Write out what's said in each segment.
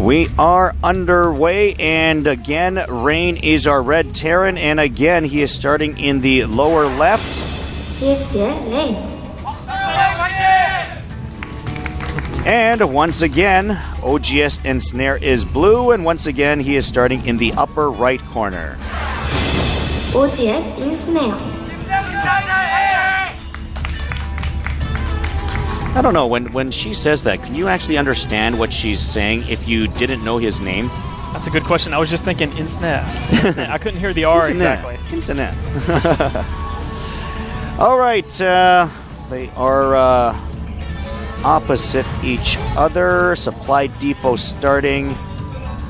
We are underway, and again, Rain is our red Terran, and again, he is starting in the lower left. And once again, OGS Ensnare is blue, and once again, he is starting in the upper right corner. OGS Ensnare. I don't know, when she says that, can you actually understand what she's saying if you didn't know his name? That's a good question. I was just thinking Ensnare. I couldn't hear the R exactly. Ensnare. All right, they are opposite each other. Supply depot starting.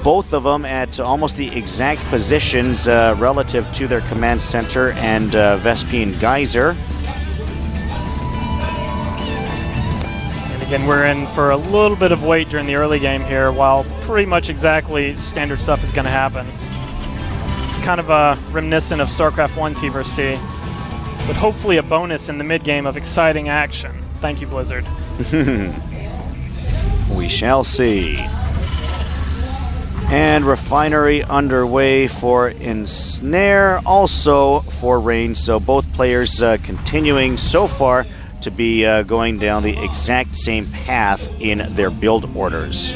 Both of them at almost the exact positions relative to their command center and Vespine Geyser. Again, we're in for a little bit of wait during the early game here, while pretty much exactly standard stuff is going to happen. Kind of reminiscent of StarCraft 1 T vs. T, with hopefully a bonus in the mid-game of exciting action. Thank you, Blizzard. We shall see. And Refinery underway for Ensnare, also for Rain, so both players continuing so far to be going down the exact same path in their build orders.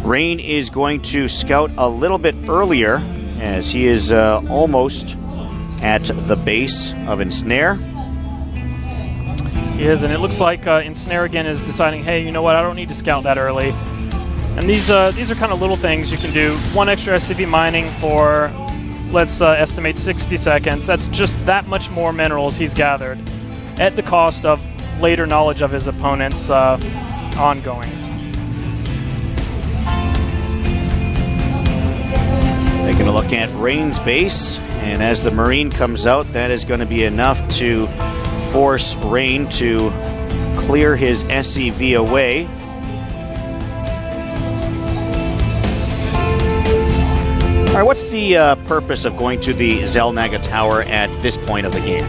Rain is going to scout a little bit earlier, as he is almost at the base of Ensnare. He is, and it looks like Ensnare again is deciding, hey, you know what, I don't need to scout that early. And these are kind of little things you can do. One extra SCV mining for, let's estimate 60 seconds. That's just that much more minerals he's gathered, at the cost of later knowledge of his opponent's ongoings. Taking a look at Rain's base, and as the Marine comes out, that is going to be enough to force Rain to clear his SCV away. All right, what's the purpose of going to the Xel'Naga Tower at this point of the game?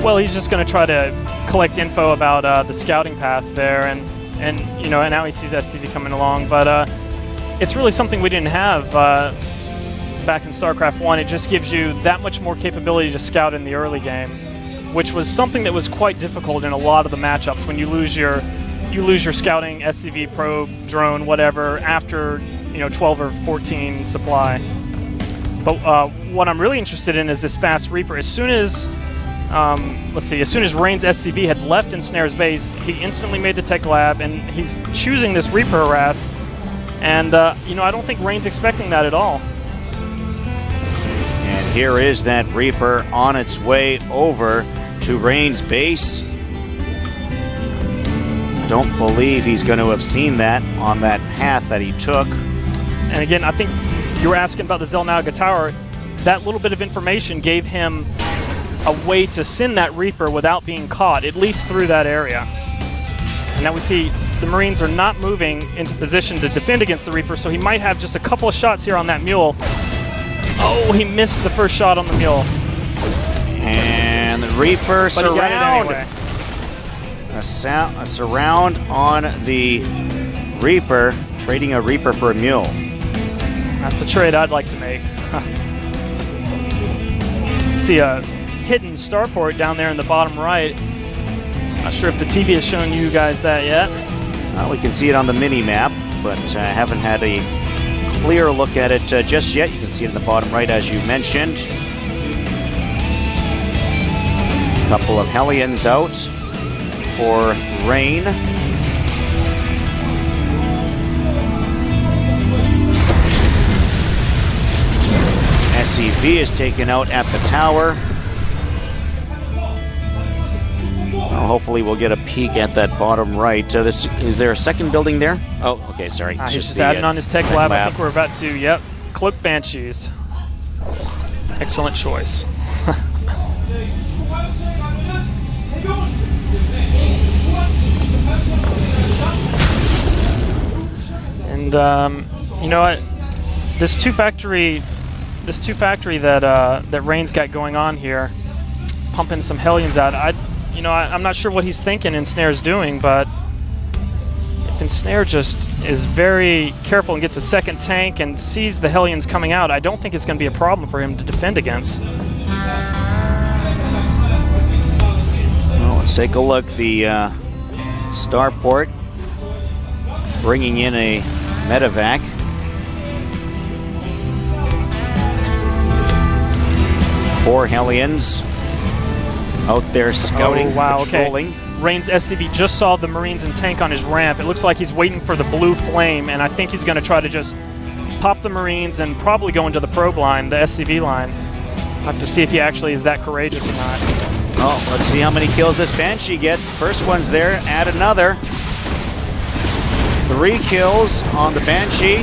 Well, he's just going to try to collect info about the scouting path there, and you know, and now he sees SCV coming along. But it's really something we didn't have back in StarCraft 1. It just gives you that much more capability to scout in the early game, which was something that was quite difficult in a lot of the matchups when you lose your scouting, SCV, probe, drone, whatever after 12 or 14 supply. But what I'm really interested in is this fast Reaper. As soon as as soon as Rain's SCV had left Ensnare's base, he instantly made the tech lab, and he's choosing this Reaper harass. And, I don't think Rain's expecting that at all. And here is that Reaper on its way over to Rain's base. Don't believe he's going to have seen that on that path that he took. And again, I think you were asking about the Xel'Naga Tower. That little bit of information gave him a way to send that Reaper without being caught, at least through that area. And now we see the Marines are not moving into position to defend against the Reaper, so he might have just a couple of shots here on that mule. Oh, he missed the first shot on the mule. And the Reaper surround. Anyway. A surround on the Reaper, trading a Reaper for a mule. That's a trade I'd like to make. See a hidden starport down there in the bottom right. Not sure if the TV has shown you guys that yet. Well, we can see it on the mini-map, but haven't had a clear look at it just yet. You can see it in the bottom right, as you mentioned. A couple of Hellions out for Rain. SCV is taken out at the tower. Well, hopefully we'll get a peek at that bottom right. Is there a second building there? Oh, okay, sorry. He's just adding on his tech lab. I think we're about to, clip Banshees. Excellent choice. And you know what? This two factory that Rain's got going on here, pumping some Hellions out. I'm not sure what he's thinking Ensnare's doing, but if Ensnare just is very careful and gets a second tank and sees the Hellions coming out, I don't think it's going to be a problem for him to defend against. Well, let's take a look. The starport bringing in a medevac. Four Hellions out there scouting, patrolling. Okay. Rain's SCV just saw the Marines and tank on his ramp. It looks like he's waiting for the blue flame, and I think he's going to try to just pop the Marines and probably go into the probe line, the SCV line. I'll have to see if he actually is that courageous or not. Oh, let's see how many kills this Banshee gets. First one's there, add another. 3 kills on the Banshee.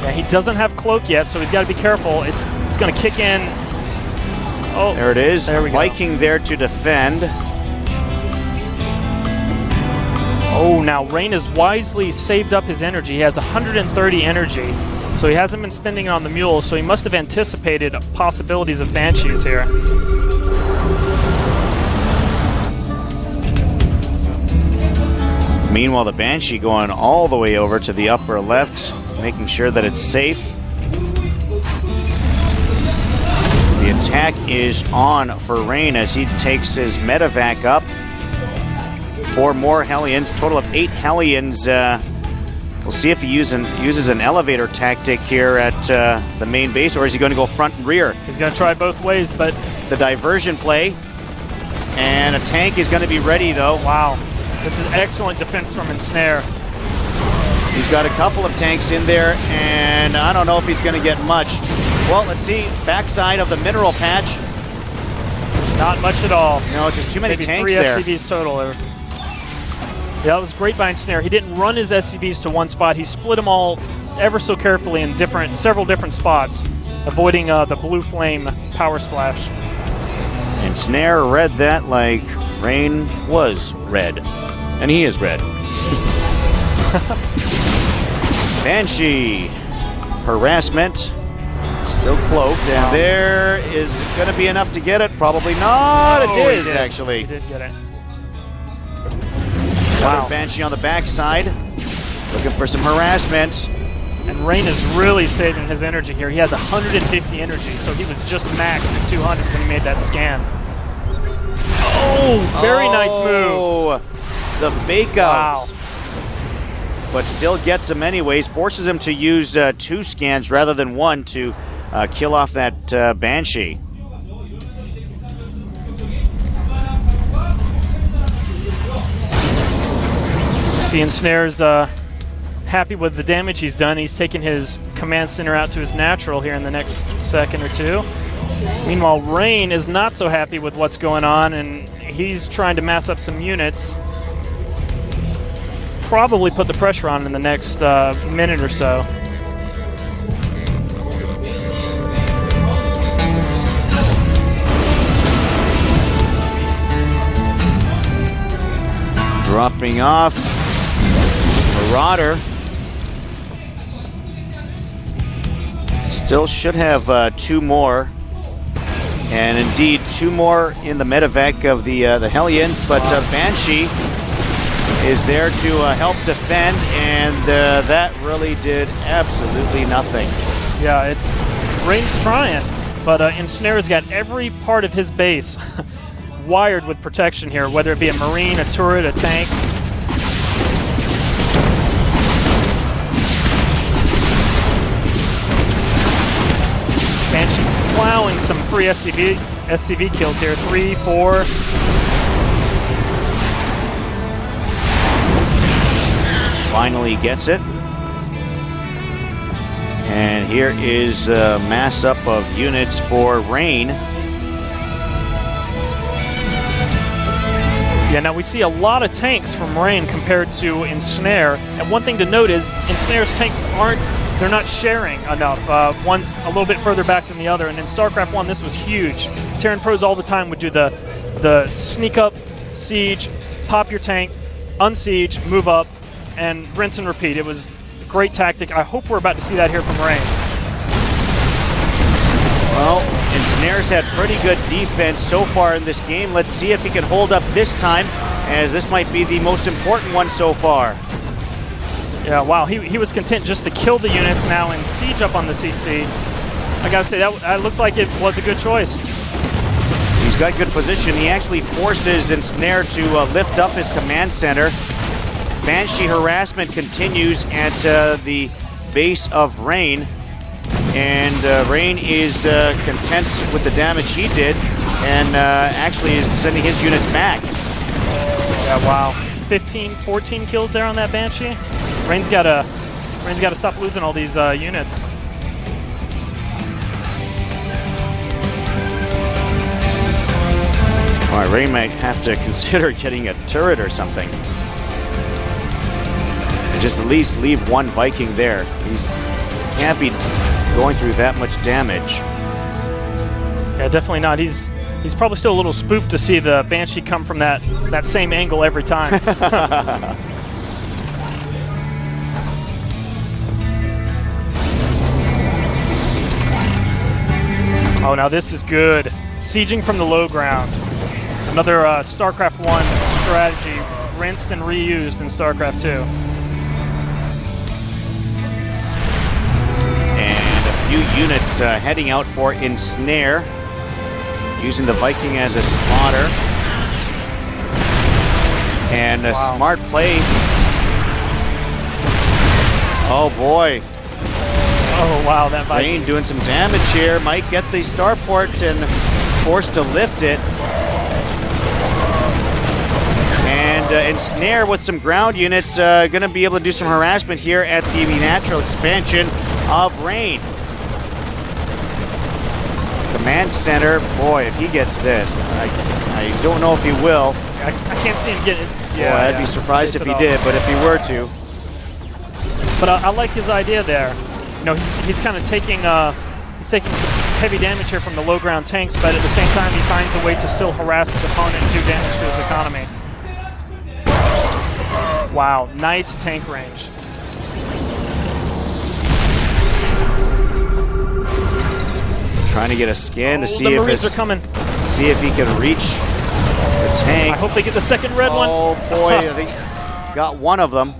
Yeah, he doesn't have cloak yet, so he's got to be careful. It's going to kick in. Oh, there it is. There we go. Viking there to defend. Oh, now Rain has wisely saved up his energy. He has 130 energy, so he hasn't been spending it on the mules, so he must have anticipated possibilities of Banshees here. Meanwhile, the Banshee going all the way over to the upper left, making sure that it's safe. The attack is on for Rain as he takes his medevac up. 4 more Hellions, total of 8 Hellions. We'll see if he uses an elevator tactic here at the main base, or is he going to go front and rear? He's going to try both ways, but... The diversion play, and a tank is going to be ready, though. Wow, this is excellent defense from Ensnare. He's got a couple of tanks in there, and I don't know if he's going to get much. Well, let's see, backside of the mineral patch. Not much at all. No, just too many Maybe tanks 3 there. SCVs total there. Yeah, that was great by Ensnare. He didn't run his SCVs to one spot. He split them all ever so carefully in several different spots, avoiding the blue flame power splash. Ensnare read that like Rain was red. And he is red. Banshee. Harassment. Still cloaked. And there is going to be enough to get it. Probably not. Oh, it is, actually. He did get it. Another Banshee on the backside. Looking for some harassment. And Rain is really saving his energy here. He has 150 energy, so he was just maxed at 200 when he made that scan. Oh, very nice move. The fake out. Wow. But still gets him anyways. Forces him to use 2 scans rather than 1 to kill off that Banshee. See, Ensnare's happy with the damage he's done. He's taken his command center out to his natural here in the next second or two. Meanwhile, Rain is not so happy with what's going on, and he's trying to mass up some units. Probably put the pressure on in the next minute or so. Dropping off. Marauder. Still should have 2 more. And indeed, 2 more in the medevac of the Hellions, but Banshee is there to help defend, and that really did absolutely nothing. Yeah, it's Rain's trying, but Ensnare's got every part of his base wired with protection here, whether it be a Marine, a turret, a tank. Banshee's plowing some free SCV kills here. 3, 4. Finally gets it. And here is a mass up of units for Rain. Yeah, now we see a lot of tanks from Rain compared to Ensnare. And one thing to note is Ensnare's tanks they're not sharing enough. One's a little bit further back than the other. And in StarCraft 1, this was huge. Terran pros all the time would do the sneak up, siege, pop your tank, unsiege, move up, and rinse and repeat. It was a great tactic. I hope we're about to see that here from Rain. Well, Ensnare's had pretty good defense so far in this game. Let's see if he can hold up this time, as this might be the most important one so far. Yeah, wow, he was content just to kill the units now and siege up on the CC. I gotta say, that looks like it was a good choice. He's got good position. He actually forces Ensnare to lift up his command center. Banshee harassment continues at the base of Rain. And Rain is content with the damage he did and actually is sending his units back. Yeah, wow. 15, 14 kills there on that Banshee. Rain's gotta stop losing all these units. All right, Rain might have to consider getting a turret or something. Just at least leave one Viking there. He's can't be going through that much damage. Yeah, definitely not. He's probably still a little spoofed to see the Banshee come from that same angle every time. Oh, now this is good. Sieging from the low ground. Another StarCraft 1 strategy rinsed and reused in StarCraft 2. And a few units heading out for Ensnare, using the Viking as a spotter. And a smart play. Oh boy. Oh wow, that Viking. Rain doing some damage here. Might get the starport and is forced to lift it. And Ensnare with some ground units going to be able to do some harassment here at the natural expansion of Rain. Command center, boy, if he gets this, I don't know if he will. I can't see him get it. Yeah, I'd be surprised if he did, but if he were to. But I like his idea there. You know, he's kind of taking some heavy damage here from the low ground tanks, but at the same time he finds a way to still harass his opponent and do damage to his economy. Wow, nice tank range. Trying to get a scan to see the if Marines are coming. See if he can reach the tank. I hope they get the second red one. Oh boy, I think got one of them.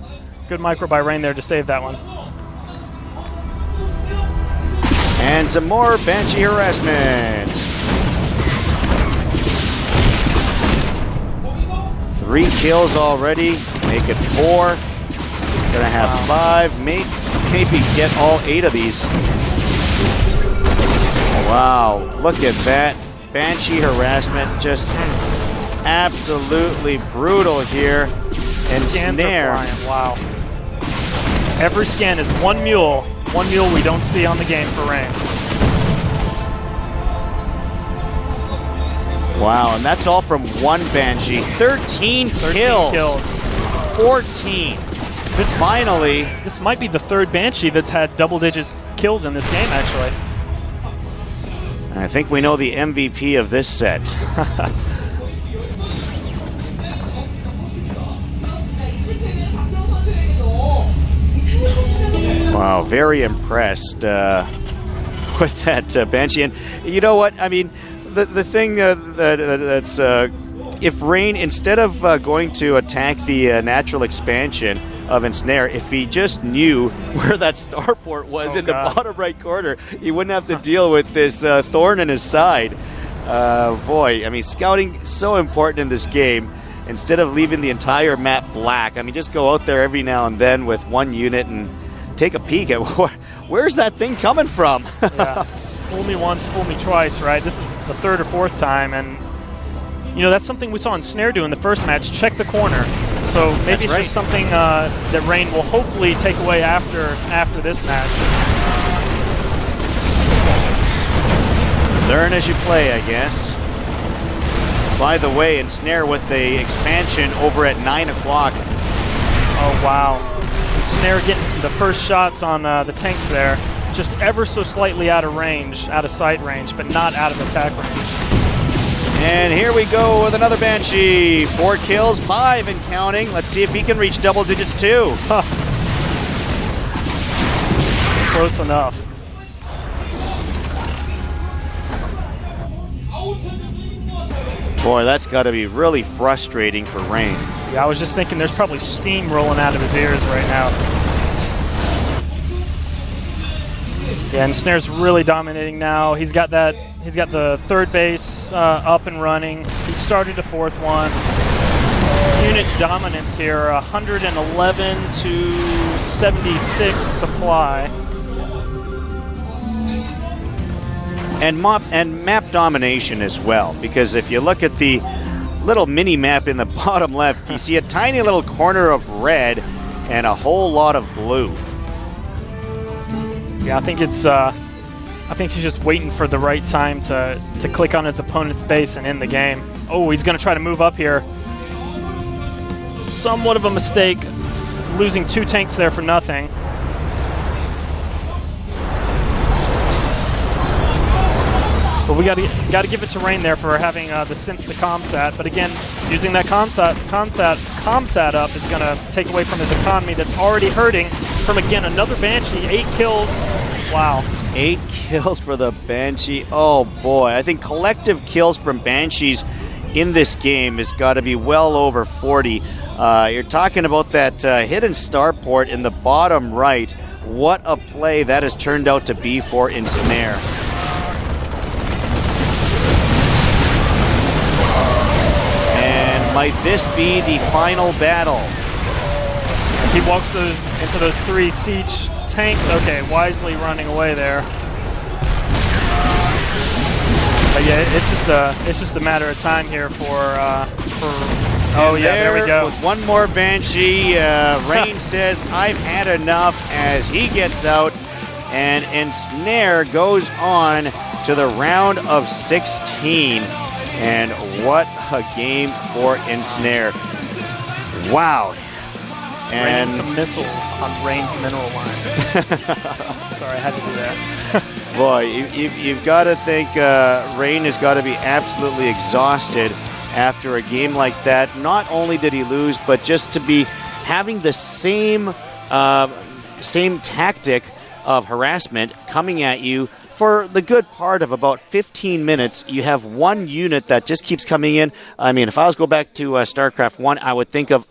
Good micro by Rain there to save that one. And some more Banshee harassment. 3 kills already. Make it 4. Gonna have 5. Maybe get all 8 of these. Wow, look at that. Banshee harassment, just absolutely brutal here. And Ensnare. Wow. Every scan is one mule we don't see on the game for Rain. Wow, and that's all from one Banshee. 13 kills. 14. This might be the third Banshee that's had double-digit kills in this game, actually. I think we know the MVP of this set. Wow, very impressed with that Banshee. And you know what? I mean, the thing that's if Rain, instead of going to attack the natural expansion of Ensnare, if he just knew where that starport was in the bottom right corner, he wouldn't have to deal with this thorn in his side. Boy, I mean, scouting so important in this game. Instead of leaving the entire map black, I mean, just go out there every now and then with one unit and take a peek at where's that thing coming from. Yeah. Fool me once, fool me twice, right? This is the third or fourth time, and you know, that's something we saw Ensnare do in the first match, check the corner. So maybe it's just something that Rain will hopefully take away after this match. Learn as you play, I guess. By the way, Ensnare with the expansion over at 9 o'clock. Oh, wow. Ensnare getting the first shots on the tanks there. Just ever so slightly out of range, out of sight range, but not out of attack range. And here we go with another Banshee. 4 kills, 5 and counting. Let's see if he can reach double digits too. Huh. Close enough. Boy, that's got to be really frustrating for Rain. Yeah, I was just thinking there's probably steam rolling out of his ears right now. Yeah, Ensnare's really dominating now. He's got the third base up and running. He started a fourth one. Unit dominance here, 111 to 76 supply. And map domination as well, because if you look at the little mini map in the bottom left, you see a tiny little corner of red and a whole lot of blue. Yeah, I think he's just waiting for the right time to click on his opponent's base and end the game. Oh, he's going to try to move up here. Somewhat of a mistake, losing 2 tanks there for nothing. But we got to give it to Rain there for having the sense the comsat. But again, using that comsat up is going to take away from his economy that's already hurting from, again, another Banshee. 8 kills. Wow. 8 kills for the Banshee. Oh boy, I think collective kills from Banshees in this game has got to be well over 40. You're talking about that hidden starport in the bottom right. What a play that has turned out to be for Ensnare. And might this be the final battle? He walks into those 3 siege tanks. Okay, wisely running away there. But yeah, it's just a matter of time here for oh yeah, there we go. With one more Banshee, Rain says, I've had enough as he gets out, and Ensnare goes on to the round of 16. And what a game for Ensnare. Wow. And some missiles on Rain's mineral line. Sorry, I had to do that. Boy, you've got to think Rain has got to be absolutely exhausted after a game like that. Not only did he lose, but just to be having the same tactic of harassment coming at you for the good part of about 15 minutes. You have one unit that just keeps coming in. I mean, if I was to go back to StarCraft 1, I would think of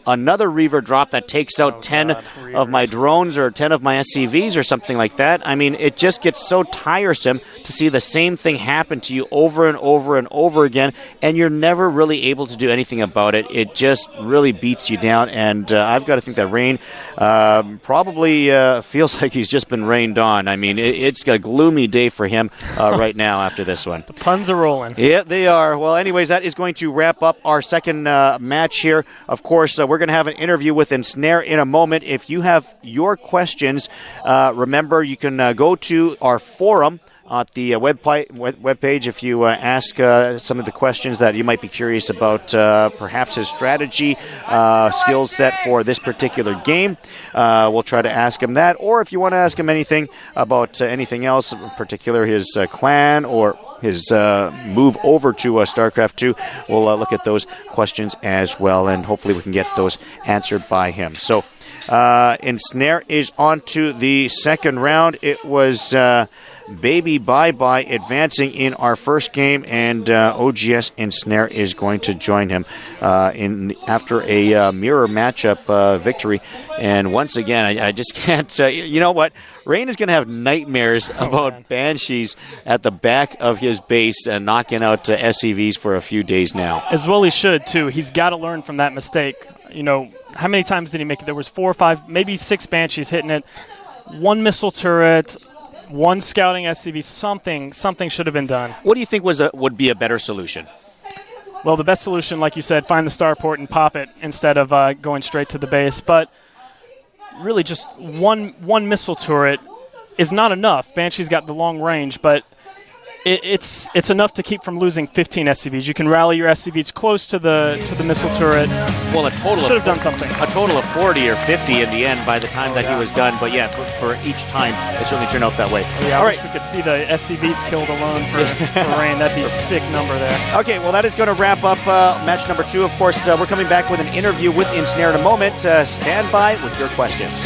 another Reaver drop that takes out 10 of my drones or 10 of my SCVs or something like that. I mean, it just gets so tiresome to see the same thing happen to you over and over and over again, and you're never really able to do anything about it. It just really beats you down, and I've got to think that Rain probably feels like he's just been rained on. I mean, it's a gloomy day for him right now after this one. The puns are rolling. Yeah, they are. Well, anyways, that is going to wrap up our second match here. Of course, we're going to have an interview with Ensnare in a moment. If you have your questions, remember you can go to our forum at the webpage if you ask some of the questions that you might be curious about, perhaps his strategy, skill set for this particular game. We'll try to ask him that. Or if you want to ask him anything about anything else, in particular his clan or his move over to StarCraft 2, we'll look at those questions as well, and hopefully we can get those answered by him. So Ensnare is on to the second round. It was Baby Bye-Bye advancing in our first game, and OGS Ensnare is going to join him after a mirror matchup victory. And once again, I just can't... you know what? Rain is going to have nightmares about Banshees at the back of his base and knocking out SCVs for a few days now. As well he should, too. He's got to learn from that mistake. You know, how many times did he make it? There was 4 or 5, maybe 6 Banshees hitting it. 1 missile turret, 1 scouting SCV, something should have been done. What do you think would be a better solution? Well, the best solution, like you said, find the starport and pop it instead of going straight to the base. But really just one missile turret is not enough. Banshee's got the long range, but it's enough to keep from losing 15 SCVs. You can rally your SCVs close to the missile turret. Well, a total should have done something. A total of 40 or 50 in the end by the time that he was done. But yeah, for each time, it certainly turned out that way. Yeah, I wish we could see the SCVs killed alone for Rain. That'd be a sick number there. Okay, well, that is going to wrap up match number 2. Of course, we're coming back with an interview with Ensnare in a moment. Stand by with your questions.